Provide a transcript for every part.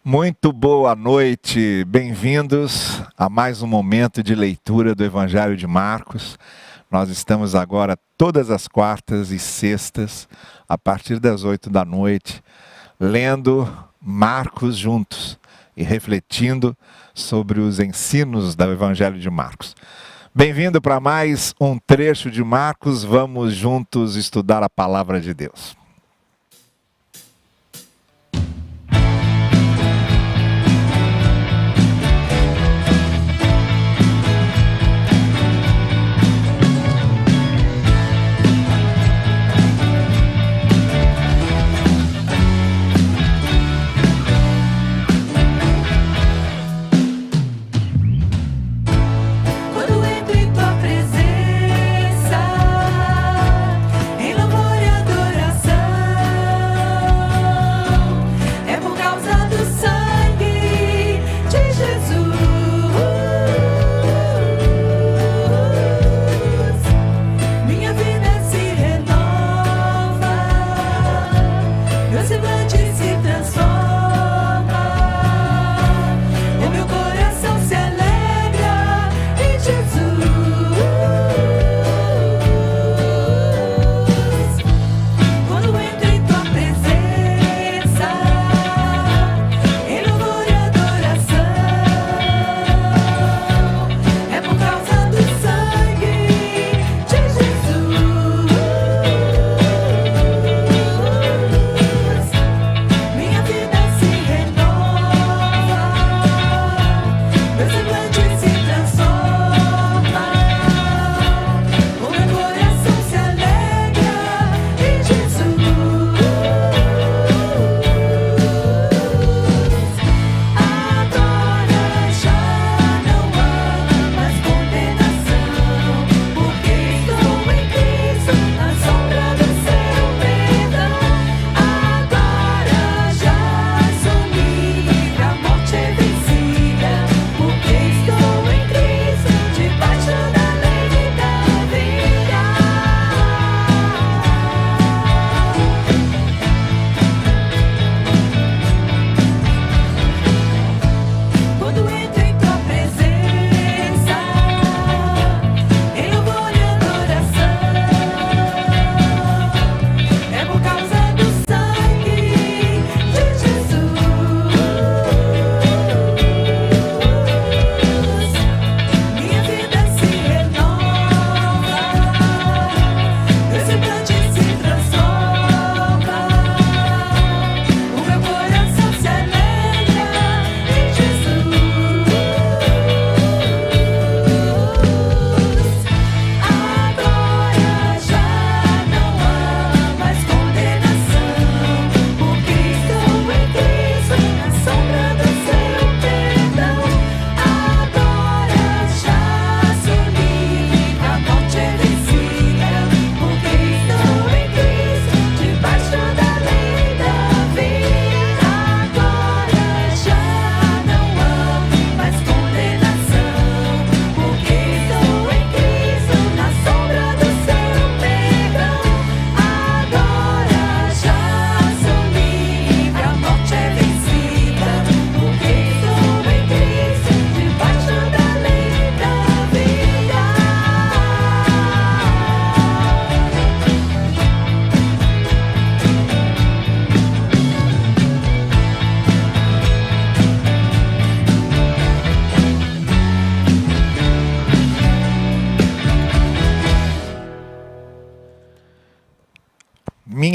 Muito boa noite, bem-vindos a mais um momento de leitura do Evangelho de Marcos. Nós estamos agora todas as quartas e sextas, a partir das 8 da noite, lendo Marcos juntos e refletindo sobre os ensinos do Evangelho de Marcos. Bem-vindo para mais um trecho de Marcos, vamos juntos estudar a Palavra de Deus.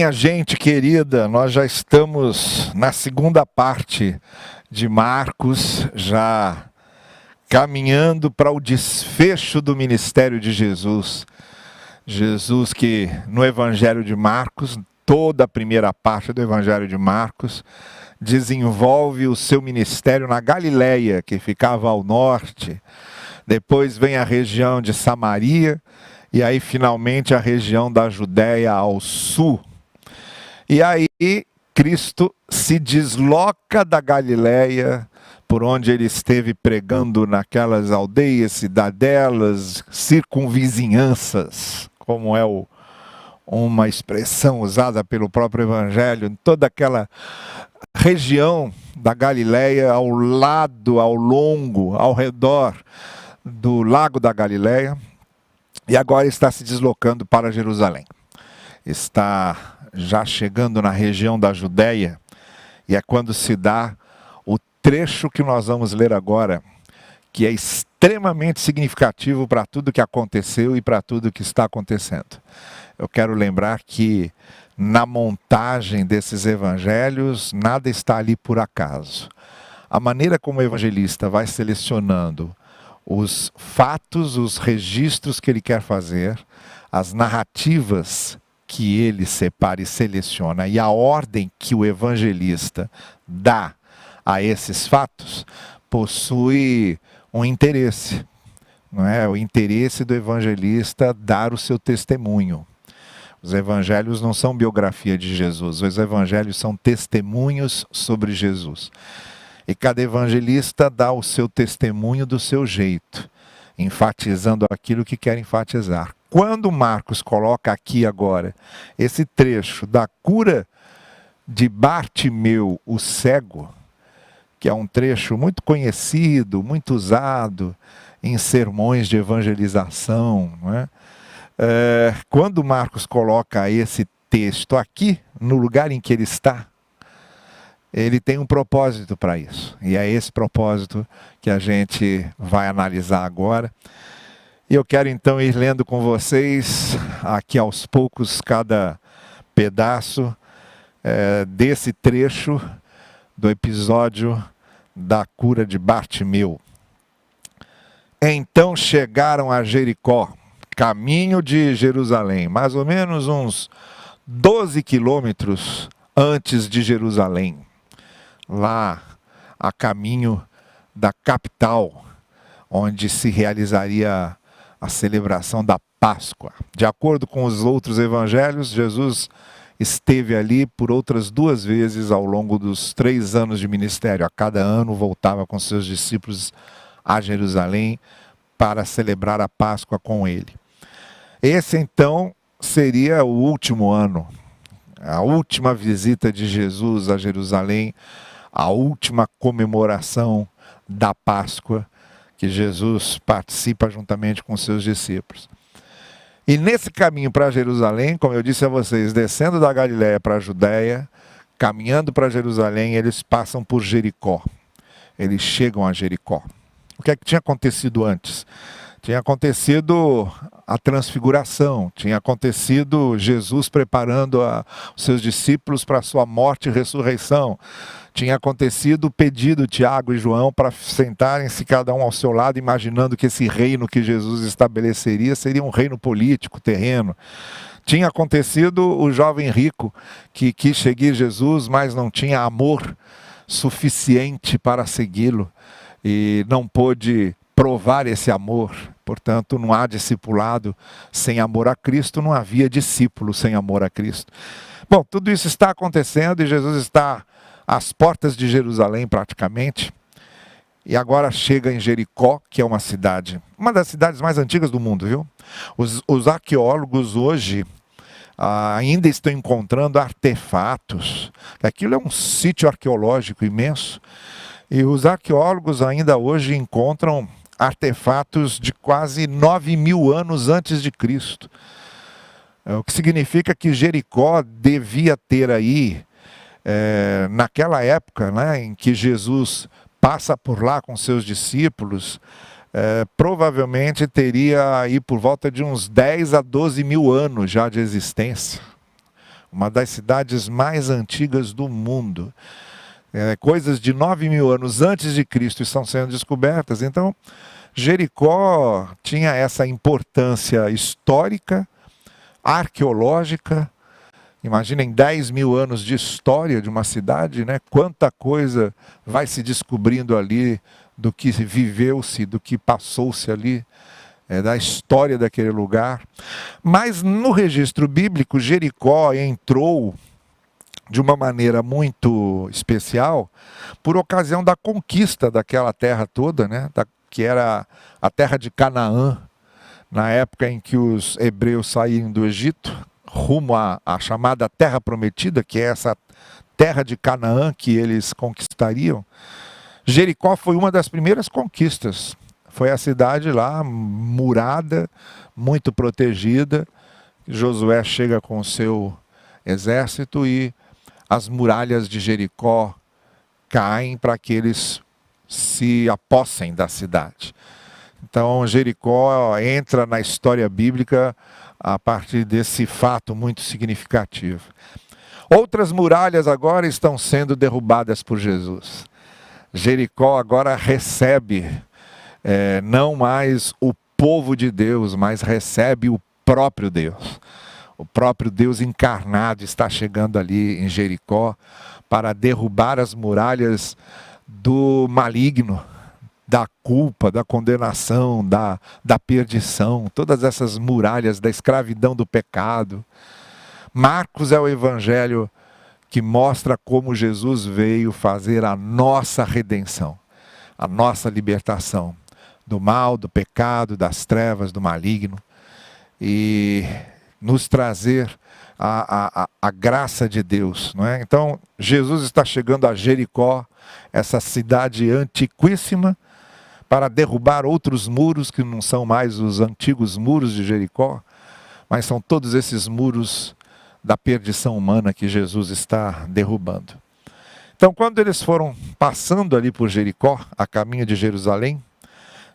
Minha gente querida, nós já estamos na segunda parte de Marcos, já caminhando para o desfecho do ministério de Jesus. Jesus que no Evangelho de Marcos, toda a primeira parte do Evangelho de Marcos, desenvolve o seu ministério na Galileia, que ficava ao norte. Depois vem a região de Samaria, e aí finalmente a região da Judéia ao sul. E aí Cristo se desloca da Galileia, por onde ele esteve pregando naquelas aldeias, cidadelas, circunvizinhanças, como é uma expressão usada pelo próprio Evangelho, toda aquela região da Galileia, ao lado, ao longo, ao redor do Lago da Galileia, e agora está se deslocando para Jerusalém. Está já chegando na região da Judéia, e é quando se dá o trecho que nós vamos ler agora, que é extremamente significativo para tudo que aconteceu e para tudo que está acontecendo. Eu quero lembrar que na montagem desses evangelhos, nada está ali por acaso. A maneira como o evangelista vai selecionando os fatos, os registros que ele quer fazer, as narrativas que ele separa e seleciona, e a ordem que o evangelista dá a esses fatos, possui um interesse, não é? O interesse do evangelista dar o seu testemunho. Os evangelhos não são biografia de Jesus, os evangelhos são testemunhos sobre Jesus. E cada evangelista dá o seu testemunho do seu jeito, enfatizando aquilo que quer enfatizar. Quando Marcos coloca aqui agora esse trecho da cura de Bartimeu, o cego, que é um trecho muito conhecido, muito usado em sermões de evangelização, não é? Quando Marcos coloca esse texto aqui, no lugar em que ele está, ele tem um propósito para isso. E é esse propósito que a gente vai analisar agora. E eu quero então ir lendo com vocês, aqui aos poucos, cada pedaço desse trecho do episódio da cura de Bartimeu. Então chegaram a Jericó, caminho de Jerusalém, mais ou menos uns 12 quilômetros antes de Jerusalém, lá a caminho da capital, onde se realizaria a celebração da Páscoa. De acordo com os outros evangelhos, Jesus esteve ali por outras 2 vezes ao longo dos 3 anos de ministério. A cada ano voltava com seus discípulos a Jerusalém para celebrar a Páscoa com ele. Esse então seria o último ano, a última visita de Jesus a Jerusalém, a última comemoração da Páscoa que Jesus participa juntamente com seus discípulos. E nesse caminho para Jerusalém, como eu disse a vocês, descendo da Galiléia para a Judéia, caminhando para Jerusalém, eles passam por Jericó. Eles chegam a Jericó. O que é que tinha acontecido antes? Tinha acontecido a transfiguração, tinha acontecido Jesus preparando os seus discípulos para a sua morte e ressurreição. Tinha acontecido o pedido de Tiago e João para sentarem-se cada um ao seu lado, imaginando que esse reino que Jesus estabeleceria seria um reino político, terreno. Tinha acontecido o jovem rico que quis seguir Jesus, mas não tinha amor suficiente para segui-lo e não pôde provar esse amor. Portanto, não há discipulado sem amor a Cristo, não havia discípulo sem amor a Cristo. Bom, tudo isso está acontecendo e Jesus está às portas de Jerusalém praticamente, e agora chega em Jericó, que é uma das cidades mais antigas do mundo, viu? Os arqueólogos hoje ainda estão encontrando artefatos. Aquilo é um sítio arqueológico imenso, e os arqueólogos ainda hoje encontram artefatos de quase 9.000 anos antes de Cristo. O que significa que Jericó devia ter aí, naquela época, né, em que Jesus passa por lá com seus discípulos, provavelmente teria aí por volta de uns 10 a 12 mil anos já de existência. Uma das cidades mais antigas do mundo. Coisas de 9.000 anos antes de Cristo estão sendo descobertas. Então, Jericó tinha essa importância histórica, arqueológica. Imaginem 10.000 anos de história de uma cidade, né? Quanta coisa vai se descobrindo ali do que viveu-se, do que passou-se ali, da história daquele lugar. Mas no registro bíblico, Jericó entrou de uma maneira muito especial por ocasião da conquista daquela terra toda, né? Que era a terra de Canaã, na época em que os hebreus saíram do Egito, rumo à chamada Terra Prometida, que é essa terra de Canaã que eles conquistariam, Jericó foi uma das primeiras conquistas. Foi a cidade lá, murada, muito protegida. Josué chega com o seu exército e as muralhas de Jericó caem para que eles se apossem da cidade. Então Jericó entra na história bíblica a partir desse fato muito significativo. Outras muralhas agora estão sendo derrubadas por Jesus. Jericó agora recebe não mais o povo de Deus, mas recebe o próprio Deus. O próprio Deus encarnado está chegando ali em Jericó para derrubar as muralhas do maligno, da culpa, da condenação, da perdição, todas essas muralhas da escravidão do pecado. Marcos é o evangelho que mostra como Jesus veio fazer a nossa redenção, a nossa libertação do mal, do pecado, das trevas, do maligno, e nos trazer a graça de Deus, não é? Então, Jesus está chegando a Jericó, essa cidade antiquíssima, para derrubar outros muros que não são mais os antigos muros de Jericó, mas são todos esses muros da perdição humana que Jesus está derrubando. Então, quando eles foram passando ali por Jericó, a caminho de Jerusalém,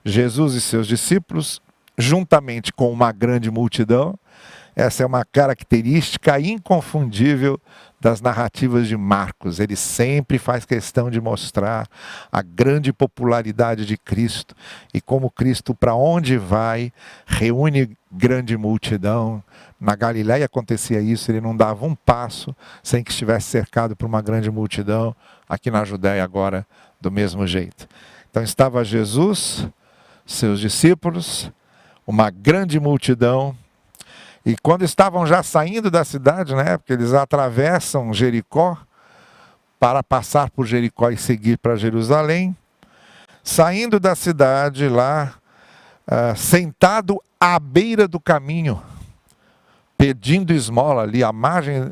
Jesus e seus discípulos, juntamente com uma grande multidão, essa é uma característica inconfundível das narrativas de Marcos. Ele sempre faz questão de mostrar a grande popularidade de Cristo e como Cristo, para onde vai, reúne grande multidão. Na Galiléia acontecia isso, ele não dava um passo sem que estivesse cercado por uma grande multidão. Aqui na Judéia agora, do mesmo jeito. Então estava Jesus, seus discípulos, uma grande multidão. E quando estavam já saindo da cidade, né, porque eles atravessam Jericó para passar por Jericó e seguir para Jerusalém, saindo da cidade lá, sentado à beira do caminho, pedindo esmola ali, à margem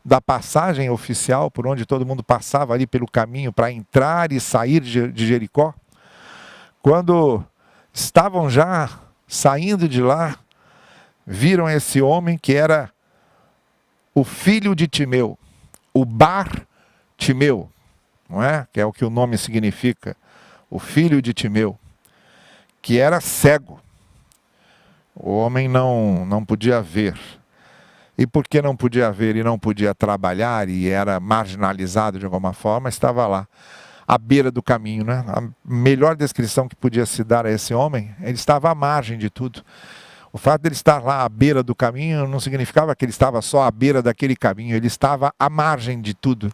da passagem oficial, por onde todo mundo passava ali pelo caminho para entrar e sair de Jericó. Quando estavam já saindo de lá, viram esse homem que era o filho de Timeu, o Bar-Timeu, não é? Que é o que o nome significa, o filho de Timeu, que era cego. O homem não podia ver. E porque não podia ver e não podia trabalhar e era marginalizado de alguma forma, estava lá, à beira do caminho, né? A melhor descrição que podia se dar a esse homem, ele estava à margem de tudo. O fato de ele estar lá à beira do caminho não significava que ele estava só à beira daquele caminho, ele estava à margem de tudo.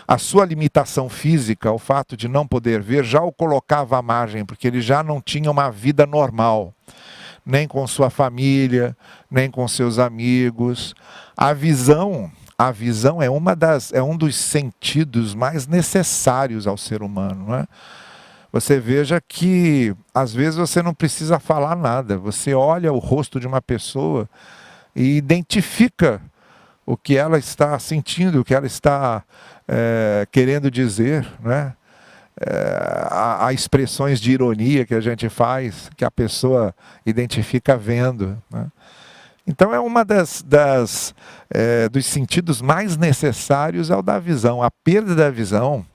A sua limitação física, o fato de não poder ver, já o colocava à margem, porque ele já não tinha uma vida normal, nem com sua família, nem com seus amigos. A visão é um dos sentidos mais necessários ao ser humano, não é? Você veja que, às vezes, você não precisa falar nada. Você olha o rosto de uma pessoa e identifica o que ela está sentindo, o que ela está querendo dizer, né? Há expressões de ironia que a gente faz, que a pessoa identifica vendo, né? Então, é uma dos sentidos mais necessários é o da visão. A perda da visão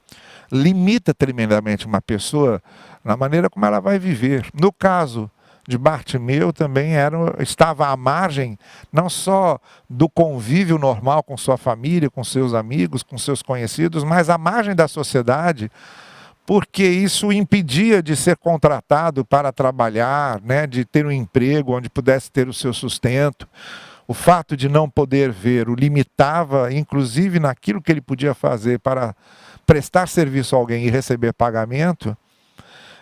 limita tremendamente uma pessoa na maneira como ela vai viver. No caso de Bartimeu também estava à margem não só do convívio normal com sua família, com seus amigos, com seus conhecidos, mas à margem da sociedade, porque isso o impedia de ser contratado para trabalhar, né, de ter um emprego onde pudesse ter o seu sustento. O fato de não poder ver o limitava, inclusive, naquilo que ele podia fazer para prestar serviço a alguém e receber pagamento.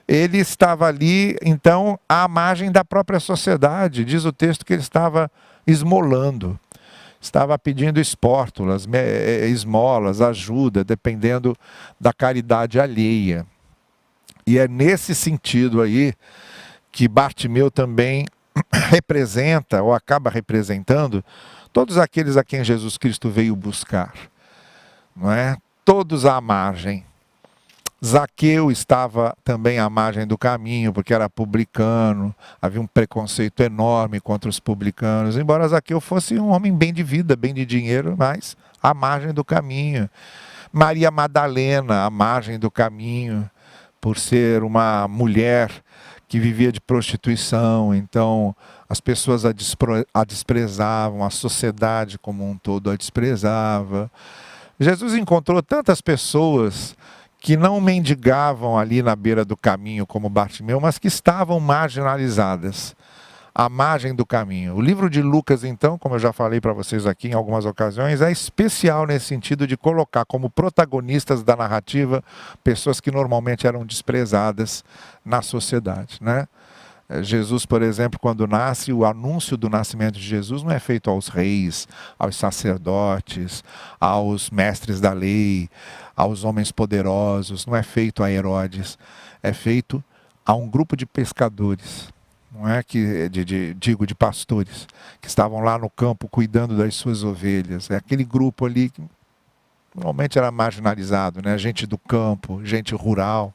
Ele estava ali, então, à margem da própria sociedade. Diz o texto que ele estava esmolando, estava pedindo espórtulas, esmolas, ajuda, dependendo da caridade alheia. E é nesse sentido aí que Bartimeu também representa, ou acaba representando, todos aqueles a quem Jesus Cristo veio buscar, não é? todos à margem. Zaqueu estava também à margem do caminho, porque era publicano, havia um preconceito enorme contra os publicanos, embora Zaqueu fosse um homem bem de vida, bem de dinheiro, mas à margem do caminho. Maria Madalena, à margem do caminho, por ser uma mulher que vivia de prostituição, então as pessoas a desprezavam, a sociedade como um todo a desprezava. Jesus encontrou tantas pessoas que não mendigavam ali na beira do caminho como Bartimeu, mas que estavam marginalizadas, à margem do caminho. O livro de Lucas, então, como eu já falei para vocês aqui em algumas ocasiões, é especial nesse sentido de colocar como protagonistas da narrativa pessoas que normalmente eram desprezadas na sociedade, né? Jesus, por exemplo, quando nasce, o anúncio do nascimento de Jesus não é feito aos reis, aos sacerdotes, aos mestres da lei, aos homens poderosos, não é feito a Herodes, é feito a um grupo de pescadores, não é que de pastores, que estavam lá no campo cuidando das suas ovelhas. É aquele grupo ali que normalmente era marginalizado, né? Gente do campo, gente rural.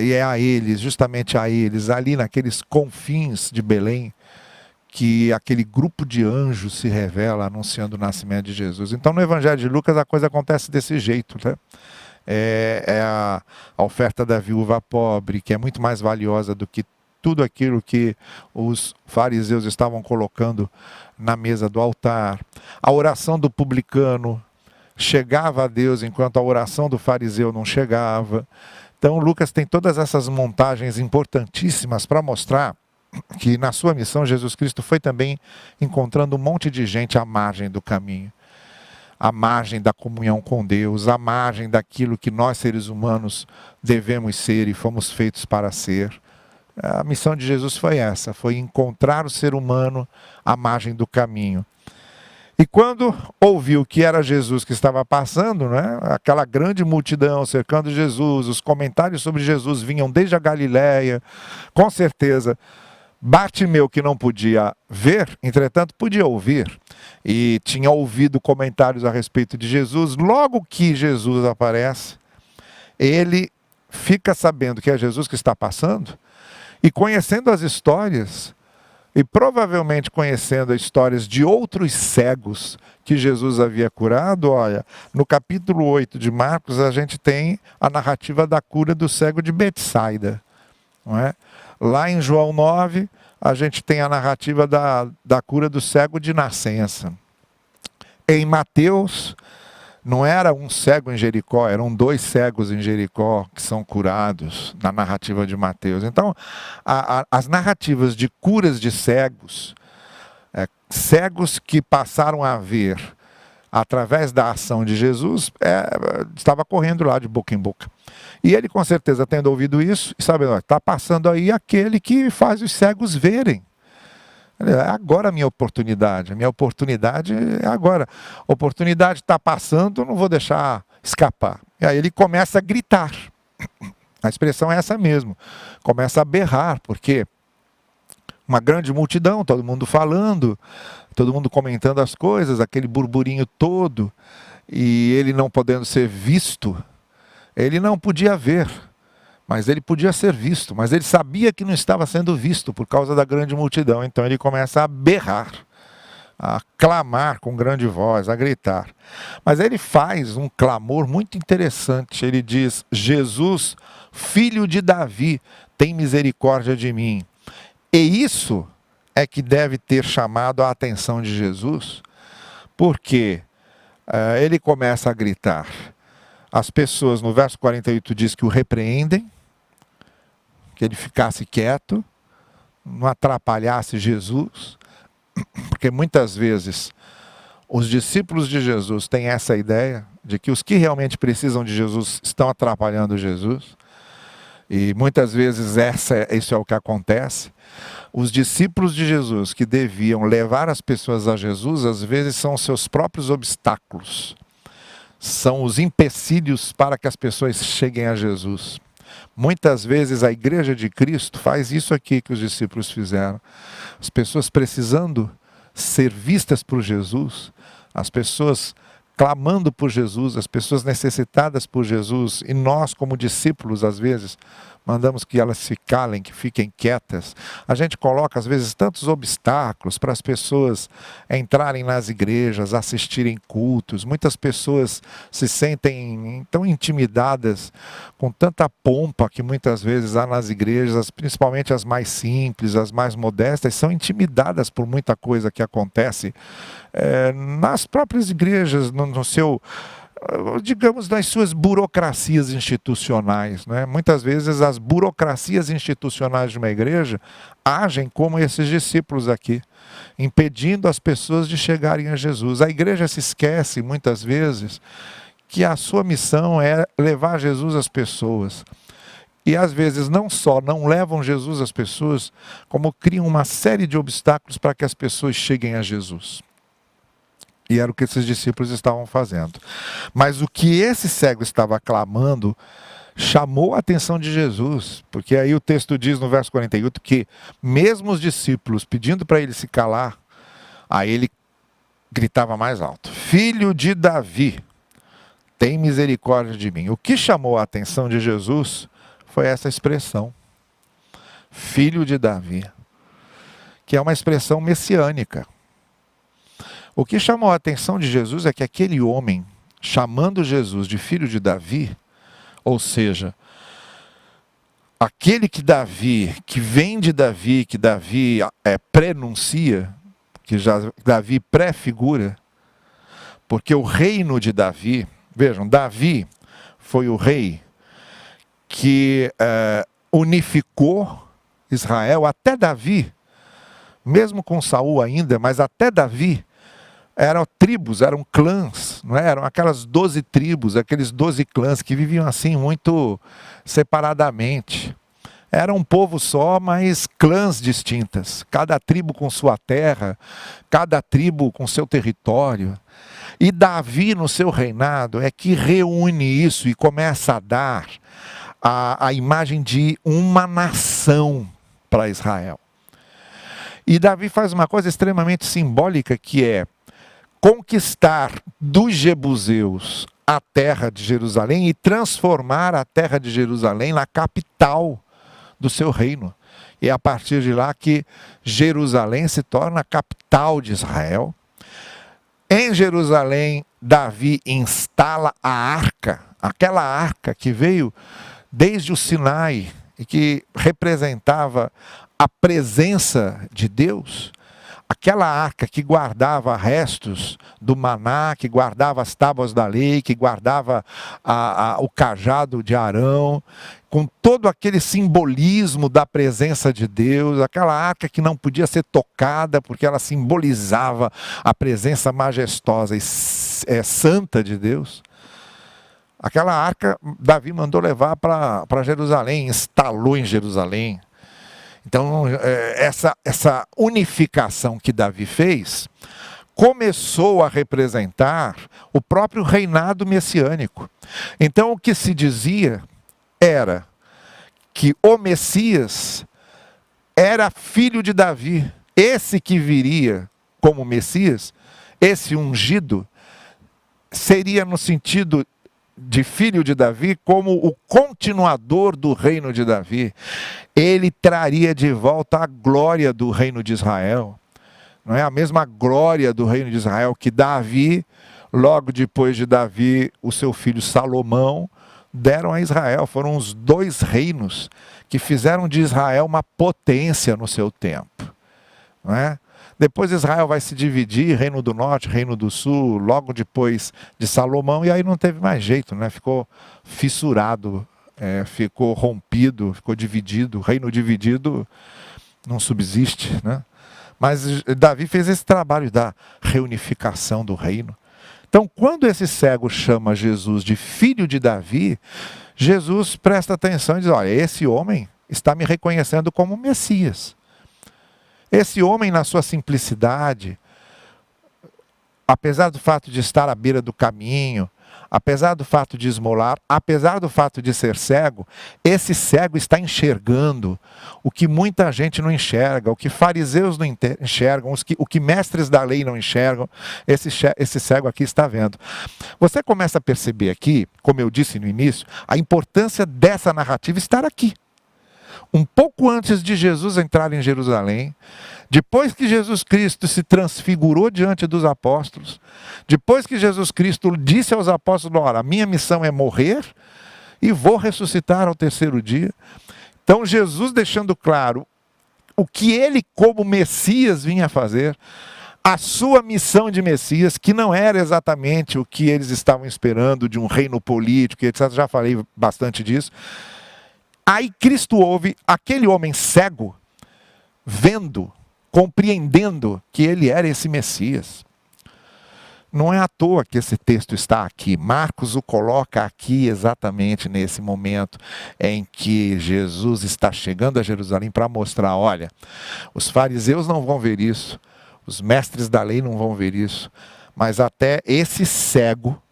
E é a eles, justamente a eles, ali naqueles confins de Belém, que aquele grupo de anjos se revela anunciando o nascimento de Jesus. Então no Evangelho de Lucas a coisa acontece desse jeito, né? É a oferta da viúva pobre, que é muito mais valiosa do que tudo aquilo que os fariseus estavam colocando na mesa do altar. A oração do publicano chegava a Deus enquanto a oração do fariseu não chegava. Então Lucas tem todas essas montagens importantíssimas para mostrar que na sua missão Jesus Cristo foi também encontrando um monte de gente à margem do caminho, à margem da comunhão com Deus, à margem daquilo que nós seres humanos devemos ser e fomos feitos para ser. A missão de Jesus foi essa, foi encontrar o ser humano à margem do caminho. E quando ouviu que era Jesus que estava passando, né, aquela grande multidão cercando Jesus, os comentários sobre Jesus vinham desde a Galileia, com certeza. Bartimeu, que não podia ver, entretanto podia ouvir, e tinha ouvido comentários a respeito de Jesus. Logo que Jesus aparece, ele fica sabendo que é Jesus que está passando, e conhecendo as histórias, e provavelmente conhecendo as histórias de outros cegos que Jesus havia curado. Olha, no capítulo 8 de Marcos, a gente tem a narrativa da cura do cego de Betsaida, não é? Lá em João 9, a gente tem a narrativa da cura do cego de nascença. Em Mateus, não era um cego em Jericó, eram 2 cegos em Jericó que são curados na narrativa de Mateus. Então, as narrativas de curas de cegos, cegos que passaram a ver através da ação de Jesus, estava correndo lá de boca em boca. E ele, com certeza, tendo ouvido isso, sabe, está passando aí aquele que faz os cegos verem. É agora a minha oportunidade é agora. A oportunidade está passando, eu não vou deixar escapar. E aí ele começa a gritar. A expressão é essa mesmo. Começa a berrar, porque uma grande multidão, todo mundo falando, todo mundo comentando as coisas, aquele burburinho todo, e ele não podendo ser visto, ele não podia ver, mas ele podia ser visto, mas ele sabia que não estava sendo visto por causa da grande multidão. Então ele começa a berrar, a clamar com grande voz, a gritar. Mas ele faz um clamor muito interessante. Ele diz: Jesus, filho de Davi, tem misericórdia de mim. E isso é que deve ter chamado a atenção de Jesus, porque ele começa a gritar. As pessoas, no verso 48, diz que o repreendem, que ele ficasse quieto, não atrapalhasse Jesus, porque muitas vezes os discípulos de Jesus têm essa ideia de que os que realmente precisam de Jesus estão atrapalhando Jesus, e muitas vezes isso é o que acontece. Os discípulos de Jesus que deviam levar as pessoas a Jesus, às vezes são os seus próprios obstáculos, são os empecilhos para que as pessoas cheguem a Jesus. Muitas vezes a igreja de Cristo faz isso aqui que os discípulos fizeram. As pessoas precisando ser vistas por Jesus, as pessoas clamando por Jesus, as pessoas necessitadas por Jesus, e nós, como discípulos, às vezes, mandamos que elas se calem, que fiquem quietas. A gente coloca, às vezes, tantos obstáculos para as pessoas entrarem nas igrejas, assistirem cultos. Muitas pessoas se sentem tão intimidadas com tanta pompa que muitas vezes há nas igrejas, principalmente as mais simples, as mais modestas, são intimidadas por muita coisa que acontece nas próprias igrejas, no seu... digamos, nas suas burocracias institucionais, né? Muitas vezes as burocracias institucionais de uma igreja agem como esses discípulos aqui, impedindo as pessoas de chegarem a Jesus. A igreja se esquece, muitas vezes, que a sua missão é levar Jesus às pessoas. E às vezes não só não levam Jesus às pessoas, como criam uma série de obstáculos para que as pessoas cheguem a Jesus. E era o que esses discípulos estavam fazendo. Mas o que esse cego estava clamando chamou a atenção de Jesus. Porque aí o texto diz no verso 48 que mesmo os discípulos pedindo para ele se calar, aí ele gritava mais alto: Filho de Davi, tem misericórdia de mim. O que chamou a atenção de Jesus foi essa expressão, Filho de Davi, que é uma expressão messiânica. O que chamou a atenção de Jesus é que aquele homem, chamando Jesus de filho de Davi, ou seja, aquele que vem de Davi, que Davi prenuncia, que já Davi prefigura, porque o reino de Davi, vejam, Davi foi o rei que unificou Israel. Até Davi, mesmo com Saul ainda, mas até Davi, eram tribos, eram clãs, não é? Eram aquelas 12 tribos, aqueles 12 clãs que viviam assim muito separadamente. Era um povo só, mas clãs distintas, cada tribo com sua terra, cada tribo com seu território. E Davi, no seu reinado, é que reúne isso e começa a dar a imagem de uma nação para Israel. E Davi faz uma coisa extremamente simbólica, que é conquistar dos jebuseus a terra de Jerusalém e transformar a terra de Jerusalém na capital do seu reino. E é a partir de lá que Jerusalém se torna a capital de Israel. Em Jerusalém, Davi instala a arca, aquela arca que veio desde o Sinai e que representava a presença de Deus. Aquela arca que guardava restos do maná, que guardava as tábuas da lei, que guardava o cajado de Arão, com todo aquele simbolismo da presença de Deus, aquela arca que não podia ser tocada, porque ela simbolizava a presença majestosa e santa de Deus. Aquela arca, Davi mandou levar para Jerusalém, instalou em Jerusalém. Então, essa unificação que Davi fez começou a representar o próprio reinado messiânico. Então, o que se dizia era que o Messias era filho de Davi. Esse que viria como Messias, esse ungido, seria no sentido de filho de Davi, como o continuador do reino de Davi. Ele traria de volta a glória do reino de Israel. Não é a mesma glória do reino de Israel que Davi, logo depois de Davi, o seu filho Salomão, deram a Israel. Foram os dois reinos que fizeram de Israel uma potência no seu tempo. Não é? Depois Israel vai se dividir, reino do norte, reino do sul, logo depois de Salomão, e aí não teve mais jeito, né? Ficou fissurado, ficou rompido, ficou dividido. Reino dividido não subsiste, né? Mas Davi fez esse trabalho da reunificação do reino. Então, quando esse cego chama Jesus de filho de Davi, Jesus presta atenção e diz: olha, esse homem está me reconhecendo como Messias. Esse homem, na sua simplicidade, apesar do fato de estar à beira do caminho, apesar do fato de esmolar, apesar do fato de ser cego, esse cego está enxergando o que muita gente não enxerga, o que fariseus não enxergam, o que mestres da lei não enxergam, esse cego aqui está vendo. Você começa a perceber aqui, como eu disse no início, a importância dessa narrativa estar aqui. Um pouco antes de Jesus entrar em Jerusalém, depois que Jesus Cristo se transfigurou diante dos apóstolos, depois que Jesus Cristo disse aos apóstolos: olha, a minha missão é morrer e vou ressuscitar ao terceiro dia. Então Jesus deixando claro o que ele como Messias vinha fazer, a sua missão de Messias, que não era exatamente o que eles estavam esperando de um reino político, etc. Já falei bastante disso. Aí Cristo ouve aquele homem cego, vendo, compreendendo que ele era esse Messias. Não é à toa que esse texto está aqui. Marcos o coloca aqui exatamente nesse momento em que Jesus está chegando a Jerusalém para mostrar: olha, os fariseus não vão ver isso, os mestres da lei não vão ver isso, mas até esse cego,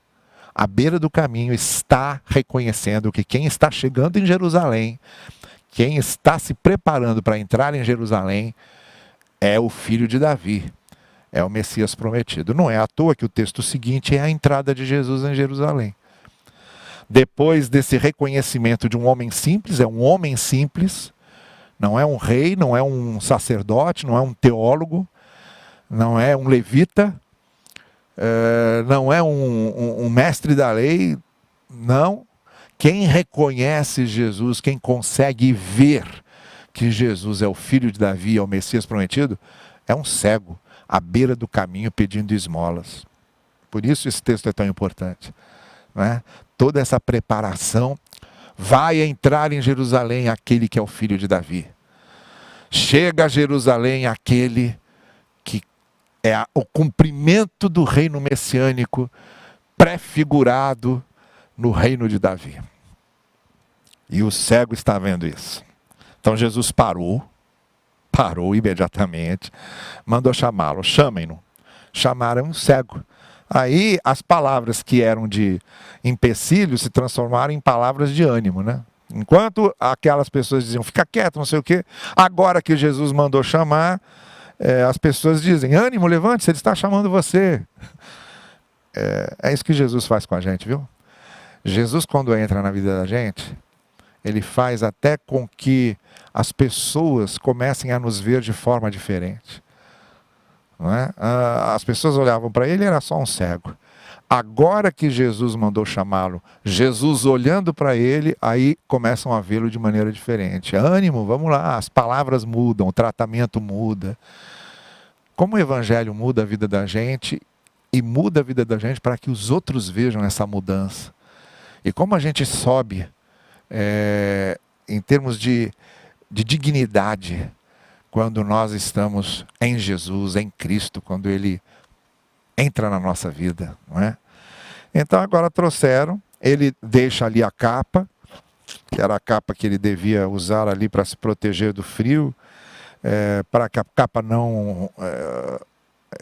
à beira do caminho, está reconhecendo que quem está chegando em Jerusalém, quem está se preparando para entrar em Jerusalém, é o filho de Davi, é o Messias prometido. Não é à toa que o texto seguinte é a entrada de Jesus em Jerusalém. Depois desse reconhecimento de um homem simples, é um homem simples, não é um rei, não é um sacerdote, não é um teólogo, não é um levita, não é um mestre da lei, não. Quem reconhece Jesus, quem consegue ver que Jesus é o filho de Davi, é o Messias prometido, é um cego, à beira do caminho pedindo esmolas. Por isso esse texto é tão importante, né? Toda essa preparação, vai entrar em Jerusalém aquele que é o filho de Davi. Chega a Jerusalém aquele que é o cumprimento do reino messiânico prefigurado no reino de Davi. E o cego está vendo isso. Então Jesus parou imediatamente, mandou chamá-lo. Chamem-no. Chamaram o cego. Aí as palavras que eram de empecilho se transformaram em palavras de ânimo, né? Enquanto aquelas pessoas diziam: fica quieto, não sei o quê, agora que Jesus mandou chamar, as pessoas dizem: ânimo, levante-se, ele está chamando você. É isso que Jesus faz com a gente, viu? Jesus, quando entra na vida da gente, ele faz até com que as pessoas comecem a nos ver de forma diferente. Não é? As pessoas olhavam para ele, era só um cego. Agora que Jesus mandou chamá-lo, Jesus olhando para ele, aí começam a vê-lo de maneira diferente. Ânimo, vamos lá, as palavras mudam, o tratamento muda. Como o evangelho muda a vida da gente, e muda a vida da gente para que os outros vejam essa mudança. E como a gente sobe em termos de dignidade, quando nós estamos em Jesus, em Cristo, quando Ele entra na nossa vida, não é? Então agora trouxeram, ele deixa ali a capa, que era a capa que ele devia usar ali para se proteger do frio, para que a capa não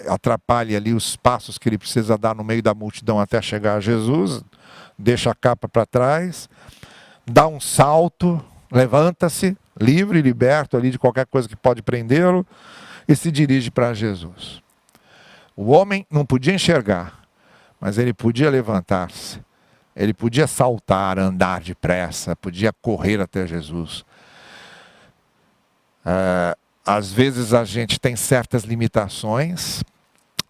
atrapalhe ali os passos que ele precisa dar no meio da multidão até chegar a Jesus. Deixa a capa para trás, dá um salto, levanta-se, livre e liberto ali de qualquer coisa que pode prendê-lo, e se dirige para Jesus. O homem não podia enxergar, mas ele podia levantar-se, ele podia saltar, andar depressa, podia correr até Jesus. Às vezes a gente tem certas limitações,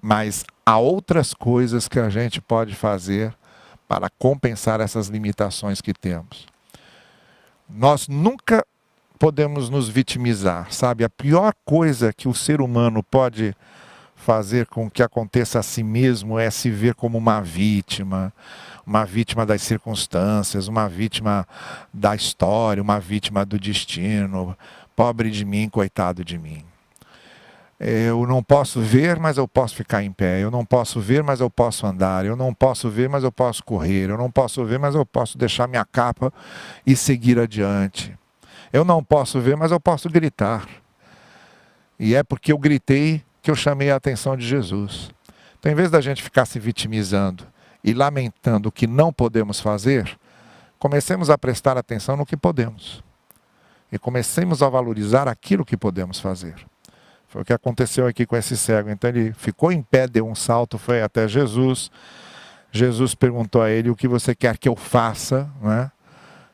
mas há outras coisas que a gente pode fazer para compensar essas limitações que temos. Nós nunca podemos nos vitimizar, sabe? A pior coisa que o ser humano pode fazer com que aconteça a si mesmo é se ver como uma vítima das circunstâncias, uma vítima da história, uma vítima do destino. Pobre de mim, coitado de mim. Eu não posso ver, mas eu posso ficar em pé. Eu não posso ver, mas eu posso andar. Eu não posso ver, mas eu posso correr. Eu não posso ver, mas eu posso deixar minha capa e seguir adiante. Eu não posso ver, mas eu posso gritar. E é porque eu gritei que eu chamei a atenção de Jesus. Então, em vez da gente ficar se vitimizando e lamentando o que não podemos fazer, comecemos a prestar atenção no que podemos. E comecemos a valorizar aquilo que podemos fazer. Foi o que aconteceu aqui com esse cego. Então ele ficou em pé, deu um salto, foi até Jesus. Jesus perguntou a ele: o que você quer que eu faça? Né?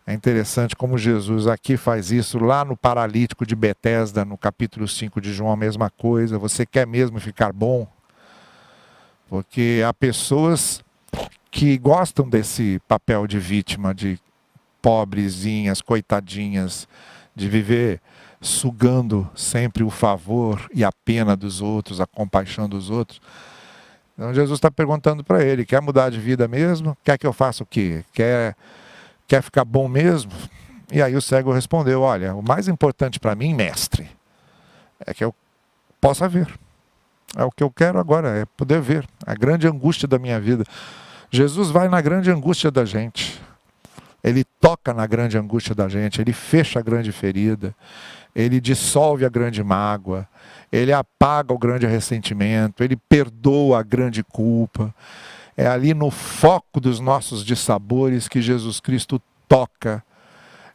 É interessante como Jesus aqui faz isso, lá no paralítico de Betesda, no capítulo 5 de João, a mesma coisa. Você quer mesmo ficar bom? Porque há pessoas que gostam desse papel de vítima, de pobrezinhas, coitadinhas, de viver sugando sempre o favor e a pena dos outros, a compaixão dos outros. Então Jesus está perguntando para ele: quer mudar de vida mesmo? Quer que eu faça o quê? Quer ficar bom mesmo? E aí o cego respondeu: olha, o mais importante para mim, mestre, é que eu possa ver. É o que eu quero agora, é poder ver. A grande angústia da minha vida. Jesus vai na grande angústia da gente. Ele toca na grande angústia da gente, ele fecha a grande ferida, ele dissolve a grande mágoa, ele apaga o grande ressentimento, ele perdoa a grande culpa. É ali no foco dos nossos dissabores que Jesus Cristo toca.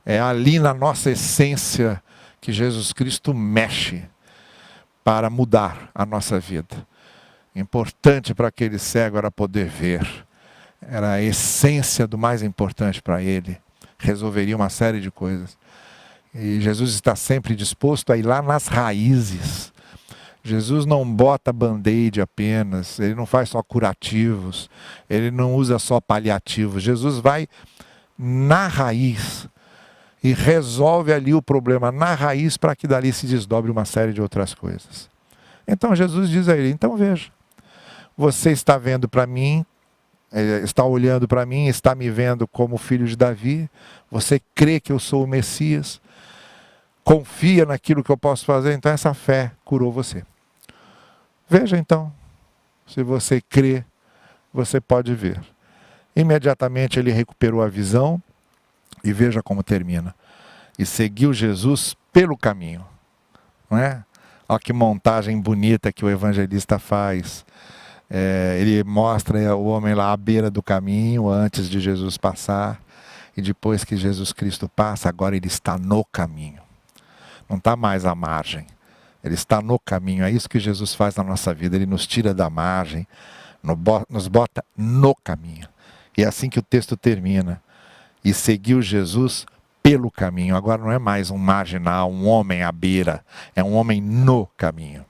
É ali na nossa essência que Jesus Cristo mexe para mudar a nossa vida. Importante para aquele cego era poder ver. Era a essência do mais importante para ele. Resolveria uma série de coisas. E Jesus está sempre disposto a ir lá nas raízes. Jesus não bota band-aid apenas, ele não faz só curativos, ele não usa só paliativos. Jesus vai na raiz e resolve ali o problema na raiz para que dali se desdobre uma série de outras coisas. Então Jesus diz a ele: então veja, você está vendo para mim, está olhando para mim, está me vendo como filho de Davi, você crê que eu sou o Messias, confia naquilo que eu posso fazer, então essa fé curou você. Veja então, se você crê, você pode ver. Imediatamente ele recuperou a visão e veja como termina. E seguiu Jesus pelo caminho. Não é? Olha que montagem bonita que o evangelista faz. Ele mostra o homem lá à beira do caminho, antes de Jesus passar. E depois que Jesus Cristo passa, agora ele está no caminho. Não está mais à margem. Ele está no caminho. É isso que Jesus faz na nossa vida. Ele nos tira da margem, nos bota no caminho. E é assim que o texto termina. E seguiu Jesus pelo caminho. Agora não é mais um marginal, um homem à beira. É um homem no caminho.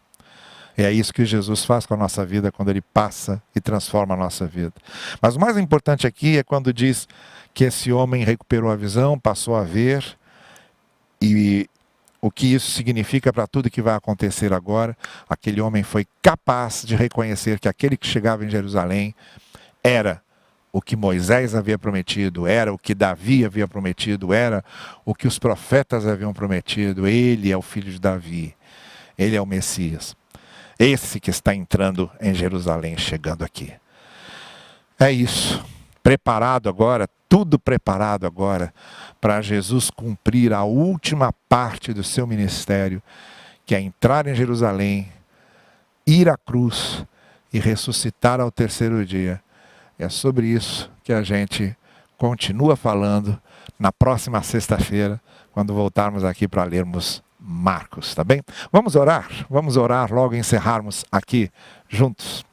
E é isso que Jesus faz com a nossa vida quando ele passa e transforma a nossa vida. Mas o mais importante aqui é quando diz que esse homem recuperou a visão, passou a ver, e o que isso significa para tudo que vai acontecer agora. Aquele homem foi capaz de reconhecer que aquele que chegava em Jerusalém era o que Moisés havia prometido, era o que Davi havia prometido, era o que os profetas haviam prometido. Ele é o filho de Davi, ele é o Messias. Esse que está entrando em Jerusalém, chegando aqui. É isso. Preparado agora, tudo preparado agora para Jesus cumprir a última parte do seu ministério, que é entrar em Jerusalém, ir à cruz e ressuscitar ao terceiro dia. É sobre isso que a gente continua falando na próxima sexta-feira, quando voltarmos aqui para lermos Marcos, tá bem? Vamos orar logo e encerrarmos aqui juntos.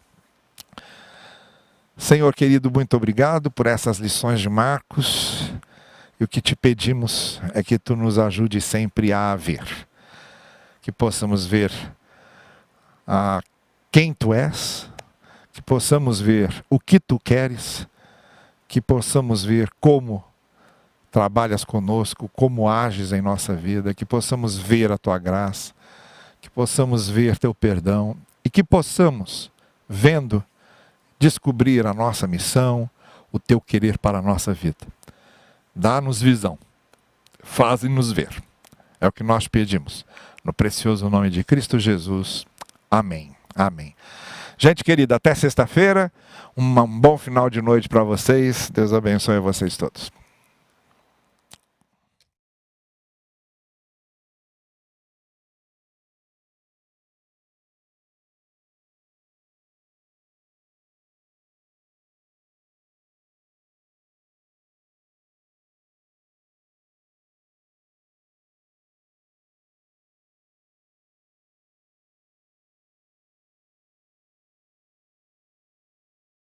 Senhor querido, muito obrigado por essas lições de Marcos. E o que te pedimos é que tu nos ajude sempre a ver. Que possamos ver quem tu és, que possamos ver o que tu queres, que possamos ver como trabalhas conosco, como ages em nossa vida, que possamos ver a tua graça, que possamos ver teu perdão e que possamos, vendo, descobrir a nossa missão, o teu querer para a nossa vida. Dá-nos visão, faze-nos ver. É o que nós pedimos. No precioso nome de Cristo Jesus. Amém. Amém. Gente querida, até sexta-feira. Um bom final de noite para vocês. Deus abençoe vocês todos.